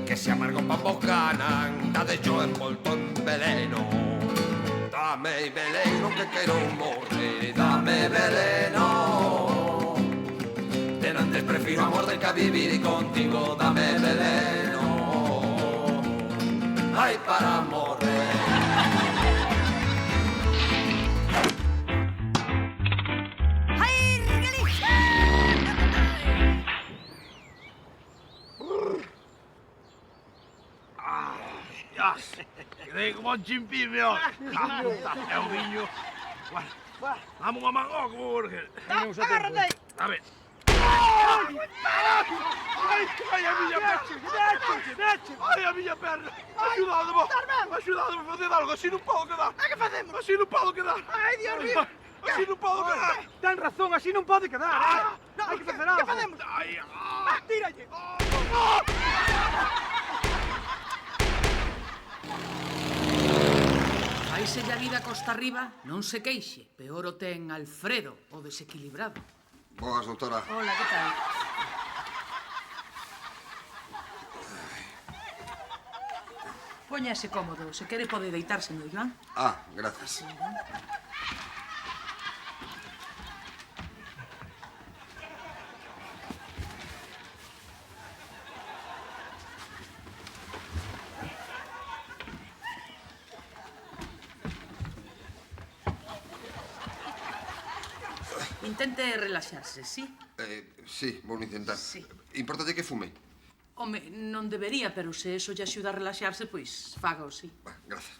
Speaker 16: Que se amargo pan vos ganan, dade yo envolto en veleno. Dame veleno que quero morrer, dame veleno. Denantes prefiro a morte que a vivir contigo, dame veleno. Ay, para morrer.
Speaker 5: Quedei como un chimpime, ó. É un viño. Dame unha man, ó, como Borges.
Speaker 9: Agárrate!
Speaker 5: A ver. Ai, a miña perna! Ai, a miña perna! Axudade-me! Axudade-me a facer algo, así non podo quedar! Que facemos? Así non podo quedar! Ai, Dios mío! Así non podo quedar!
Speaker 9: Ten razón, así non pode quedar. Hai que facer algo.
Speaker 5: Que facemos? Ai,
Speaker 9: tíralle!
Speaker 3: Vaiselle a vida costa arriba, non se queixe. Peor o ten Alfredo, o desequilibrado.
Speaker 12: Boas, doutora.
Speaker 3: Hola, que tal? Póñase cómodo. Se quere pode deitarse, no Iván.
Speaker 12: Ah, gracias.
Speaker 3: Intente relaxarse, sí?
Speaker 12: Sí, vou intentar.
Speaker 3: Sí.
Speaker 12: Importa que fume?
Speaker 3: Home, non debería, pero se eso lle axuda a relaxarse, pois fágao, sí.
Speaker 12: Gracias.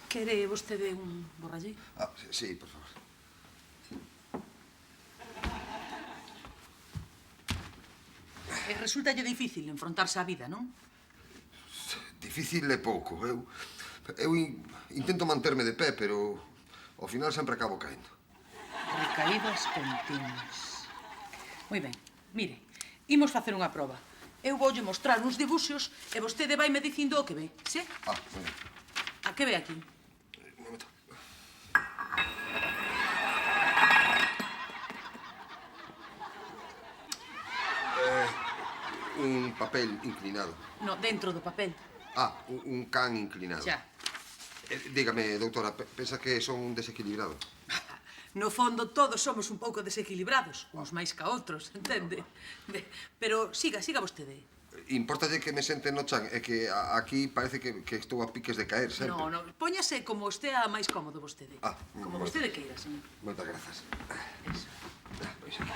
Speaker 3: Quere vostede un borralleiro?
Speaker 12: Ah, sí, por favor.
Speaker 3: Resultalle difícil enfrontarse á vida, non?
Speaker 12: Difícil é pouco. Eu intento manterme de pé, pero ao final sempre acabo caendo.
Speaker 3: Recaídas continuas. Moi ben, mire, imos facer unha proba. Eu voulle mostrar uns dibuxos e vostede vai me dicindo o que ve, sí?
Speaker 12: Ah, moi ben.
Speaker 3: A que ve aquí?
Speaker 12: Un papel inclinado.
Speaker 3: No, dentro do papel.
Speaker 12: Ah, un can inclinado.
Speaker 3: Xa.
Speaker 12: Dígame, doutora, pensa que son un desequilibrado?
Speaker 3: No fondo, todos somos un pouco desequilibrados, uns máis ca outros, entende? Pero siga vostede.
Speaker 12: Importalle que me sente no chan, é que aquí parece que estou a piques de caer sempre.
Speaker 3: No, póñase como estea máis cómodo vostede.
Speaker 12: Ah,
Speaker 3: como vostede queira, señor.
Speaker 12: Moitas grazas.
Speaker 3: Eso.
Speaker 12: Pois aquí.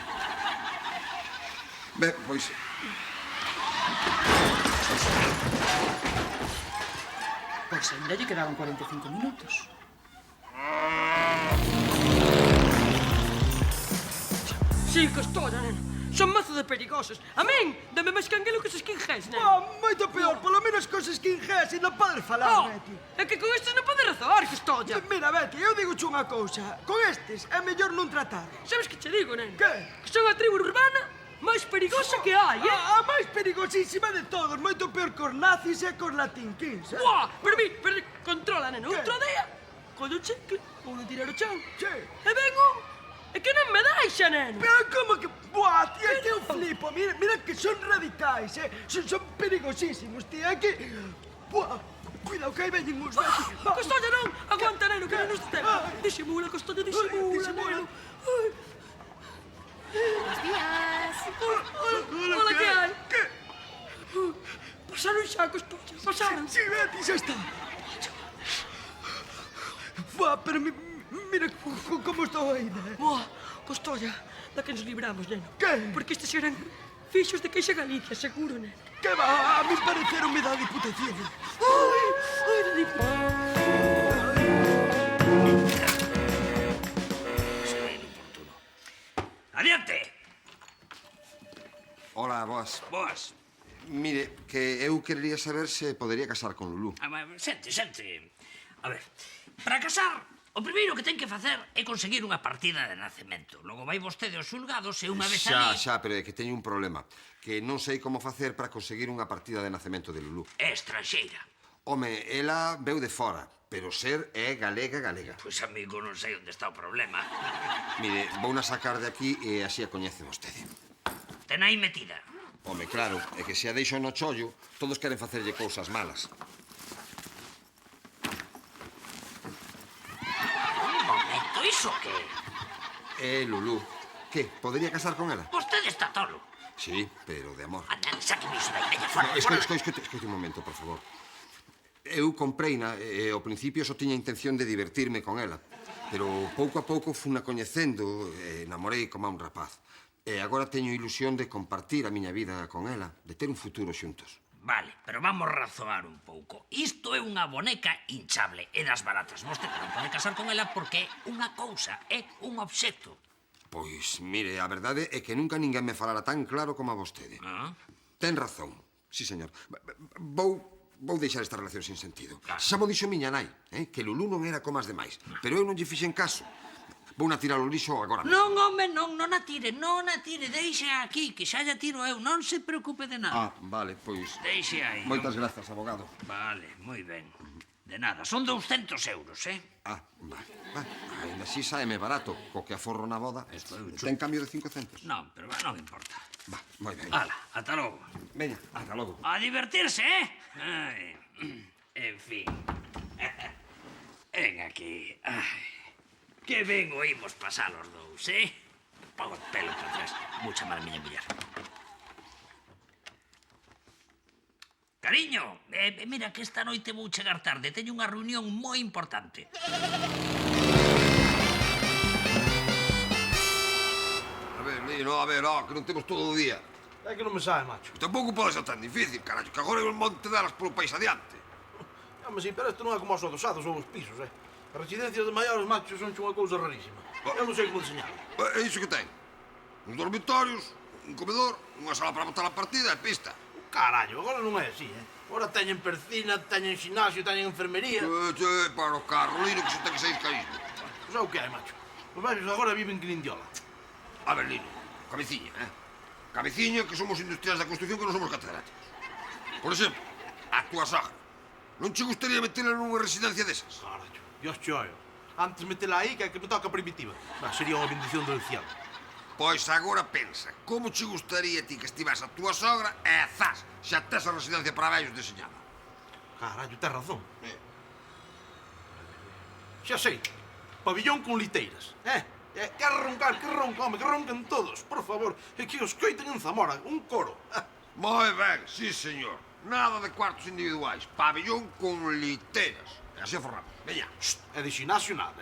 Speaker 12: Ben, pois...
Speaker 3: Pois ainda lle quedaban 45 minutos. Sí, que estou, neno. Son mazo de perigosas. A min, dame máis canguelo que os skinheads, neno.
Speaker 17: Moito peor, polo menos cos skinheads ainda podes falar, Betty.
Speaker 3: É que con estes non podes razoar, que estou ya.
Speaker 17: Mira, Betty, eu digo unha cousa. Con estes é mellor non tratar.
Speaker 3: Sabes que che digo, neno?
Speaker 17: Que?
Speaker 3: Que son a tribu urbana máis perigosa que hai,
Speaker 17: A máis perigosísima de todos. Moito peor cos nazis e cos latinquins,
Speaker 3: Buah, pero controla, neno. Outro día, collo o chicle, vou tirar o chan.
Speaker 17: Sí.
Speaker 3: E vengo... É que non me deixa, neno.
Speaker 17: Pero como que... Buah, tía, que eu flipo. Mira que son radicais, Son perigosísimos, tía, que... Buah, cuidado que aí veñen uns, Betty.
Speaker 3: Costolla non, aguanta, neno, que non nos detén. Disimula, Costolla, disimula, neno.
Speaker 7: Buenos días.
Speaker 3: Hola, que hai?
Speaker 17: Que?
Speaker 3: Pasaron xa, Costolla, pasaron.
Speaker 17: Sí, Betty, xa está. Buah, pero mira como estou ainda.
Speaker 3: Buah, Costolla, da que nos libramos, neno.
Speaker 17: Que?
Speaker 3: Porque estes eran fixos de Caixa Galicia, seguro, neno.
Speaker 17: Que va, a mí pareceronme da Diputación.
Speaker 3: Ai, da Diputación.
Speaker 1: Adiante!
Speaker 16: Hola, boas.
Speaker 1: Boas.
Speaker 16: Mire, que eu querería saber se podería casar con Lulú.
Speaker 1: Sente. A ver, para casar, o primeiro que ten que facer é conseguir unha partida de nacemento. Logo vai vostede aos xulgados e unha vez ali...
Speaker 16: Xa, pero é que teño un problema. Que non sei como facer para conseguir unha partida de nacemento de Lulú.
Speaker 1: É estranxeira.
Speaker 16: Home, ela veu de fora, pero ser é galega.
Speaker 1: Pois, amigo, non sei onde está o problema.
Speaker 16: Mire, vouna sacar de aquí e así a coñece vostede.
Speaker 1: Ten aí metida.
Speaker 16: Home, claro, é que se a deixo no chollo, todos queren facerlle cousas malas.
Speaker 1: Un momento, iso que?
Speaker 16: É Lulú. Que, podería casar con ela?
Speaker 1: Vostede está tolo.
Speaker 16: Sí, pero de amor.
Speaker 1: Anda, sáqueme iso daí, veña, fora.
Speaker 16: Escoite un momento, por favor. Eu compreina e ao principio só tiña intención de divertirme con ela. Pero pouco a pouco funa coñecendo e namorei como a un rapaz. E agora teño ilusión de compartir a miña vida con ela, de ter un futuro xuntos.
Speaker 1: Vale, pero vamos razoar un pouco. Isto é unha boneca hinchable e das baratas. Vostede non pode casar con ela porque é unha cousa, é un obxecto.
Speaker 16: Pois, mire, a verdade é que nunca ninguén me falara tan claro como a vostede. Ten razón, sí, señor. Vou deixar esta relación sin sentido. Xa mo dixo miña nai, que Lulú non era como as demais. Pero eu non lle fixen caso. Vou na tirar o lixo agora.
Speaker 1: Non, home, non a tire, deixe aquí, que xa lla tiro eu, non se preocupe de nada.
Speaker 16: Vale, pois...
Speaker 1: Deixe aí.
Speaker 16: Moitas grazas, abogado.
Speaker 1: Vale, moi ben. De nada, son 200 euros,
Speaker 16: Vale. Ainda así saeme barato, co que aforro na boda. Ten cambio de 5 centos.
Speaker 1: Non, pero non importa.
Speaker 16: Moi ben.
Speaker 1: Ala, ata logo.
Speaker 16: Veña, ata logo.
Speaker 1: A divertirse, Ai, en fin. Ven aquí. Ai. Que ben oímos pasar os dous, Pago o pelo para atrás. Vou chamar a miña muller. Cariño, mira que esta noite vou chegar tarde. Teño unha reunión moi importante.
Speaker 16: A ver, Lino, que non temos todo o día.
Speaker 13: É que non me sabe, macho.
Speaker 16: Tampouco pode ser tan difícil, carallo, que agora é un monte delas polo país adiante.
Speaker 13: Mas sí, pero isto non é como os adosados ou os pisos, As residencias de maiores, macho, son unha cousa rarísima. Eu non sei como enseñar.
Speaker 16: É iso que ten. Uns dormitorios, un comedor, unha sala para botar a partida e pista.
Speaker 13: Carallo, agora non é así, Agora teñen percina, teñen xinasio, teñen enfermería.
Speaker 16: Para o carro, Lino, que se ten que sair caísmo.
Speaker 13: Pois é o que hai, macho. Os baixos agora viven que lindiola.
Speaker 16: A ver, Lino, cabeciña, Cabeciña, que somos industriais da construcción, que non somos catedráticos. Por exemplo, a túa sogra. Non che gustaría metela nunha residencia desas?
Speaker 13: Carallo, Dios choio. Antes metela aí que me toca primitiva. Sería unha bendición do cielo.
Speaker 16: Pois agora pensa, como che gustaría ti que estivas a túa sogra e zas, xa tes a residencia para vellos deseñada.
Speaker 13: Carallo, tes razón. Xa sei, pabillón con liteiras, Que roncar, home, que ronquen todos, por favor. E que os coiten en Zamora, un coro.
Speaker 16: Moi ben, sí, señor. Nada de cuartos individuais, pabillón con liteiras. E así forramos, veña.
Speaker 13: E de xinasio nada,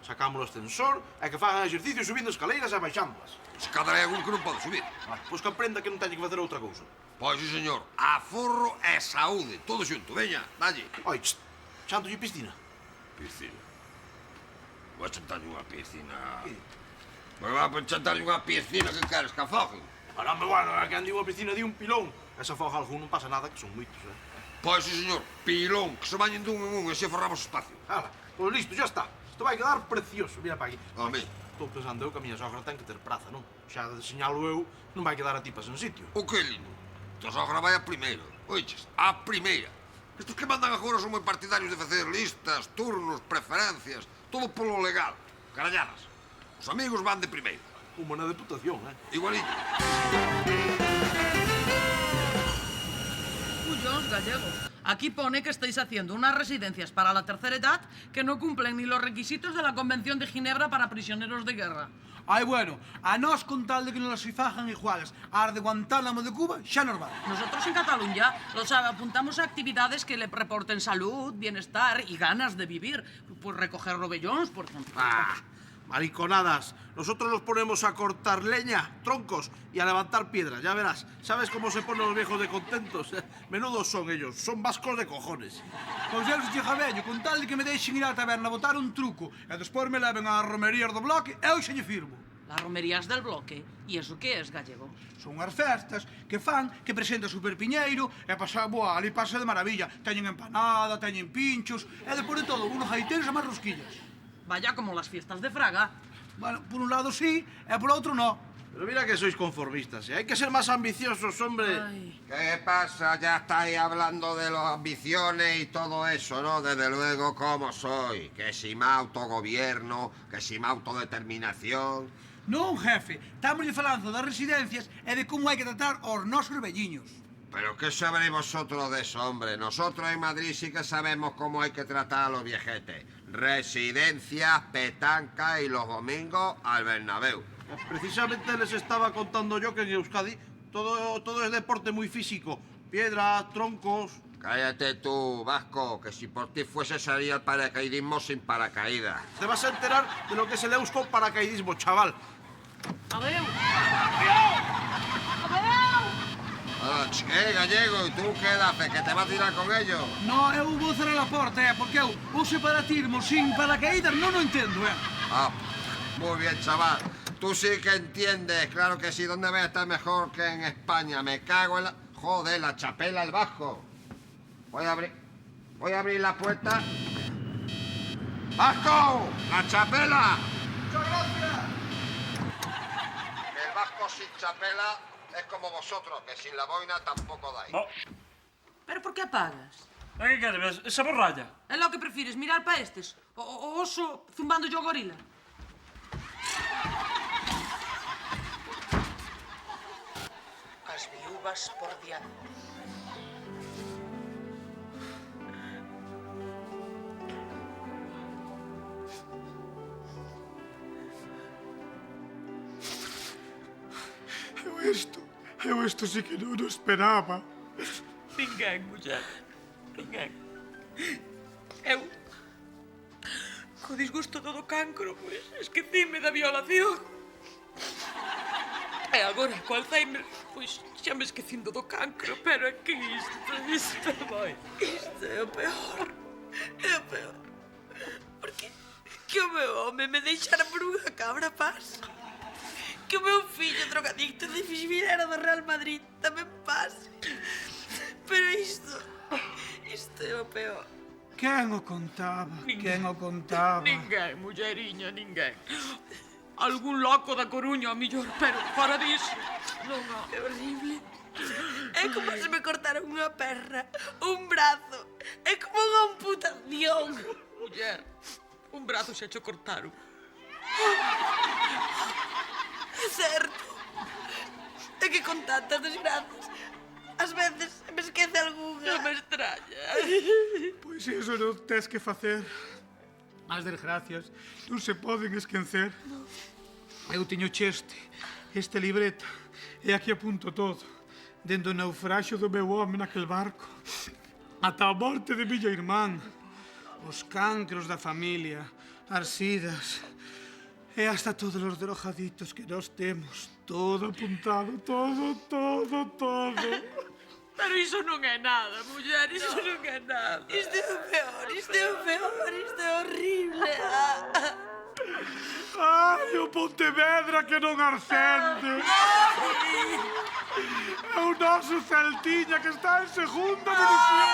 Speaker 13: sacámos o ascensor e que fagan exercicio subindo escaleiras e baixándolas.
Speaker 16: Se cada vez un que non pode subir.
Speaker 13: Pois que aprenda que non teñe que facer outra cousa.
Speaker 16: Pois, sí, señor, aforro e saúde, todo xunto, veña, dalle.
Speaker 13: Oi, xantolle piscina.
Speaker 16: Piscina? Vai chantarlle unha piscina... Pois va a chantarlle unha piscina que queres que afoguen.
Speaker 13: Caramba, bueno, que andi unha piscina de un pilón. Esa foga algún non pasa nada, que son moitos,
Speaker 16: Pois, sí, señor, pilón, que se bañen dun en un e se forramos espacio.
Speaker 13: Hala, pois listo, xa está. Isto vai quedar precioso, mira para aquí.
Speaker 16: Home.
Speaker 13: Estou pensando eu que a miña sogra ten que ter praza, non? Xa deseñalo eu, non vai quedar a tipas en sitio.
Speaker 16: O que, lindo? Tua sogra vai a primeira, oiches, a primeira. Estos que mandan agora son moi partidarios de facer listas, turnos, preferencias, todo polo legal. Caralladas. Os amigos van de primeira.
Speaker 13: Como na deputación,
Speaker 16: Igualito.
Speaker 3: Cuyos gallegos. Aquí pone que estáis haciendo unas residencias para la tercera edad que no cumplen ni los requisitos de la Convención de Ginebra para prisioneros de guerra.
Speaker 9: Ai, bueno, a nós con tal de que nos las fajan iguales ás de Guantánamo de Cuba, xa nos vale.
Speaker 3: Nosotros en Cataluña los apuntamos a actividades que le reporten salud, bienestar y ganas de vivir. Pues recoger rovellons, por ejemplo.
Speaker 13: Mariconadas. Nosotros nos ponemos a cortar leña, troncos y a levantar piedras, ya verás. ¿Sabes cómo se ponen los viejos de contentos? Menudos son ellos, son vascos de cojones.
Speaker 9: Pois eu se chega vello, con tal de que me deixen ir á taberna a botar un truco e despois me leven ás romerías do bloque, eu xa lle firmo.
Speaker 3: Las romerías del bloque? ¿Y eso qué es, gallego?
Speaker 9: Son as festas que fan que presenta Super Piñeiro e pasa, boa, ali pasa de maravilla. Teñen empanada, teñen pinchos e despois de todo, unos gaiteiros e máis rosquillas.
Speaker 3: Vaya como las fiestas de Fraga.
Speaker 9: Bueno, por un lado sí e por outro no.
Speaker 13: Pero mira que sois conformistas, Hay que ser más ambiciosos, hombre.
Speaker 3: Ay.
Speaker 16: ¿Qué pasa? Ya estáis hablando de las ambiciones y todo eso, ¿no? Desde luego, ¿cómo soy? Que si más autogobierno, que si más autodeterminación...
Speaker 9: Non, jefe, estamos falando das residencias e de como hai que tratar aos nosos velliños.
Speaker 16: ¿Pero qué sabréis vosotros de eso, hombre? Nosotros en Madrid sí que sabemos cómo hay que tratar a los viejetes. Residencias, petanca y los domingos al Bernabéu.
Speaker 13: Precisamente les estaba contando yo que en Euskadi todo es deporte muy físico. Piedras, troncos...
Speaker 16: Cállate tú, Vasco, que si por ti fuese sería el paracaidismo sin paracaídas.
Speaker 13: Te vas a enterar de lo que es el eusko paracaidismo, chaval.
Speaker 3: Adeu.
Speaker 16: ¿Qué, gallego? ¿Y tú qué haces? ¿Que te vas a tirar con ellos?
Speaker 9: No, eu vou cerrar a porta, porque eu o separatismo sin paracaídas non o entendo,
Speaker 16: Ah, muy bien, chaval. Tú sí que entiendes, claro que sí. ¿Dónde voy a estar mejor que en España? Me cago en la... Joder, la chapela, el Vasco. Voy a abrir la puerta. ¡Vasco! ¡La chapela!
Speaker 9: ¡Muchas gracias!
Speaker 16: El Vasco sin chapela es como vosotros, que sin la boina tampoco dais.
Speaker 10: No.
Speaker 3: ¿Pero por qué apagas?
Speaker 10: ¿Qué quieres? Esa borralla.
Speaker 3: ¿Es lo que prefieres, mirar para estes? O oso zumbando yo gorila? As viúvas por diante.
Speaker 9: Eu isto sí que non o esperaba.
Speaker 3: Ninguén, muller. Ninguén. Eu, co disgusto do cancro, pois, esquecime da violación. E agora, co Alzheimer, pois, xa me esquecindo do cancro, pero é que isto é o peor. É o peor. Porque que o meu home me deixara por unha cabra paz. Que o meu fillo drogadicto de fixvilera do Real Madrid tamén pase. Pero isto é o peor.
Speaker 9: Quen o contaba? Quen o contaba?
Speaker 3: Ninguén, mulleriña, ninguén. Algún loco da Coruña, a millor, pero fora disso. Non,
Speaker 7: é horrible. É como se me cortaron unha perna, un brazo. É como unha amputación.
Speaker 3: Muller, un brazo xa cho cortaron.
Speaker 7: É certo. É que con tantas desgrazas, ás veces me esquece algunha.
Speaker 3: Non me extraña.
Speaker 9: Pois iso non tes que facer. As desgracias non se poden esquecer. Eu teño este libreta, e aquí apunto todo. Dende o naufraxio do meu home naquel barco, ata a morte de miña irmán, os cancros da familia, Arsidas. E hasta todos os drogaditos que nós temos. Todo apuntado, todo.
Speaker 3: Pero iso non é nada, muller, iso non é nada.
Speaker 11: Isto é o peor, isto é horrible.
Speaker 9: Ai, o Pontevedra que non ascende. É o noso Celtiña que está en segunda división.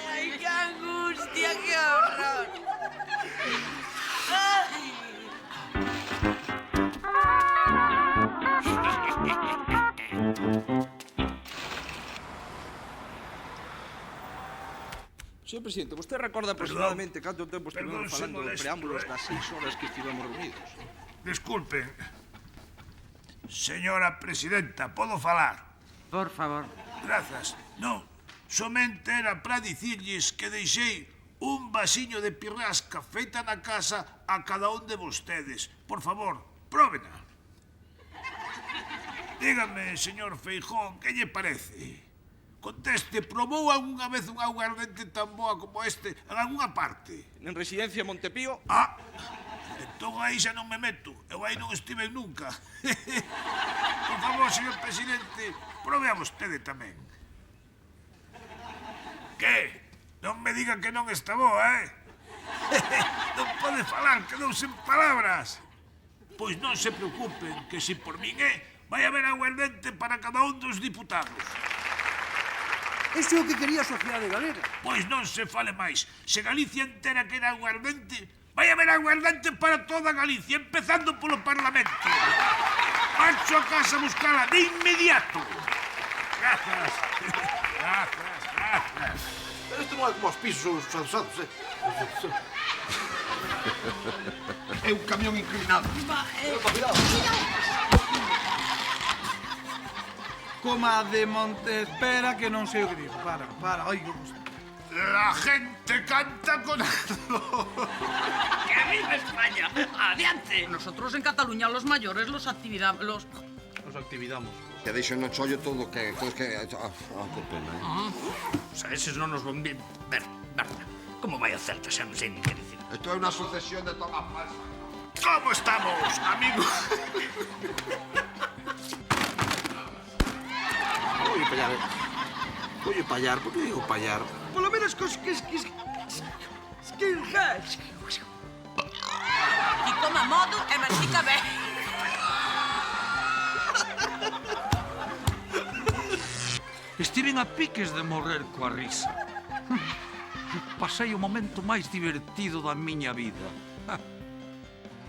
Speaker 11: Ai, que angustia, que horror. Ai.
Speaker 18: Señor Presidente, vostede recorda aproximadamente canto tempo estivemos falando de preámbulos das 6 horas que estivemos reunidos?
Speaker 5: Disculpen. Señora Presidenta, podo falar?
Speaker 11: Por favor.
Speaker 5: Grazas. Non, somente era para dicirlles que deixei un vasiño de pirrasca feita na casa a cada un de vostedes. Por favor, próbena. Dígame, señor Feijóo, que lle parece? Conteste, probou algunha vez un aguardente tan boa como este en algunha parte?
Speaker 18: En Residencia Montepío?
Speaker 5: Ah, entón aí xa non me meto. Eu aí non estive nunca. Por favor, señor presidente, probe a vostede tamén. Que? Non me digan que non está boa, eh? Non pode falar, quedou sen palabras. Pois non se preocupen, que se por min vai haber aguardente para cada un dos diputados.
Speaker 17: Iso é o que quería a sociedade galega.
Speaker 5: Pois non se fale máis. Se Galicia entera quere aguardente, vai haber aguardente para toda Galicia, empezando polo Parlamento. Marcho a casa a buscala de inmediato. Grazas.
Speaker 13: Pero isto non é como os pisos adosados, eh?
Speaker 12: É un camión inclinado.
Speaker 13: Cuidado.
Speaker 9: Coma de monte, espera que non sei o que digo. Para. Ai, que gusto.
Speaker 5: La gente canta con algo.
Speaker 3: ¡Que viva España! ¡Adiante! Nosotros en Cataluña los mayores los actividamos...
Speaker 18: Nos activamos.
Speaker 12: Que deixo no chollo todo que... que pena, eh?
Speaker 1: O sea, eses non nos van bien. Berta, como vai o Celta, xa non sei nin que dicir.
Speaker 12: Esto é unha sucesión de tomas falsas.
Speaker 5: ¿Cómo estamos, amigos?
Speaker 13: Oye, payar, por que digo payar?
Speaker 17: Polo menos cos que... Skinheads.
Speaker 3: E coma modo e mastica ben.
Speaker 4: Estiven a piques de morrer coa risa. Pasei o momento máis divertido da miña vida.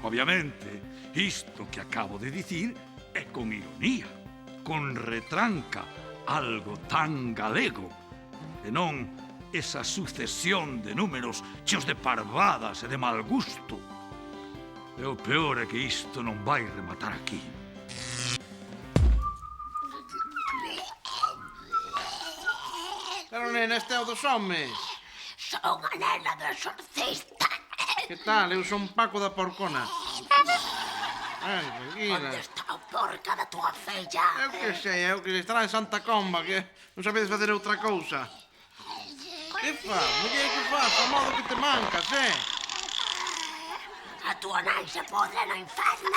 Speaker 4: Obviamente, isto que acabo de dicir é con ironía, con retranca, algo tan galego, e non esa sucesión de números cheos de parvadas e de mal gusto. E o peor é que isto non vai rematar aquí.
Speaker 13: Pero, nena, este é o dos homes.
Speaker 19: Son a nena do exorcista.
Speaker 13: Que tal? Eu son Paco da Porcona. Ai, tranquila.
Speaker 19: Onde está o porca da tua fella?
Speaker 13: Eu que sei, estará en Santa Comba, que non sabedes facer outra cousa. Que fa? Muller, que fa? A modo que te mancas,
Speaker 19: A tua nai se podre no inferno.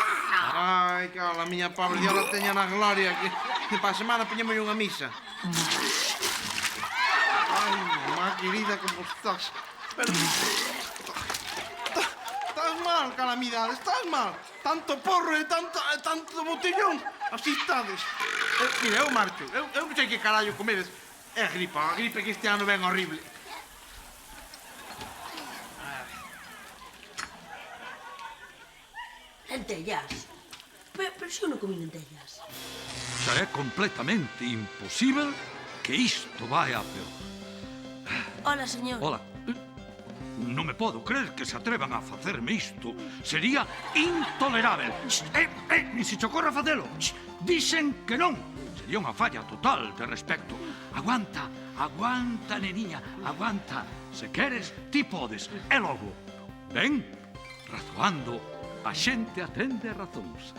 Speaker 13: Ai, que a miña pobre Dios la teña na gloria, que pa semana poñemos unha misa. Ai, mamá querida, como estás? Pero... Estás mal, calamidade, estás mal. Tanto porro e tanto botellón. Así estades. Mira, eu marcho. Eu non sei que carallo comedes. É a gripe que este ano ven horrible.
Speaker 7: Lentellas. Pero si eu non comí lentellas.
Speaker 4: Xa é completamente imposible que isto vai a peor.
Speaker 7: Hola, señor.
Speaker 4: Hola. Non me podo creer que se atrevan a facerme isto. Sería intolerável. Nin se te ocorra facelo. Dicen que non. Sería unha falla total de respecto. Aguanta, neniña, aguanta. Se queres, ti podes. E logo, ven, razoando, a xente atende a razóns.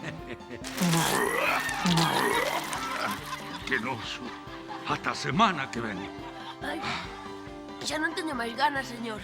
Speaker 4: Que noso. Ata a semana que ven.
Speaker 7: Ai, xa non teño máis ganas, señor.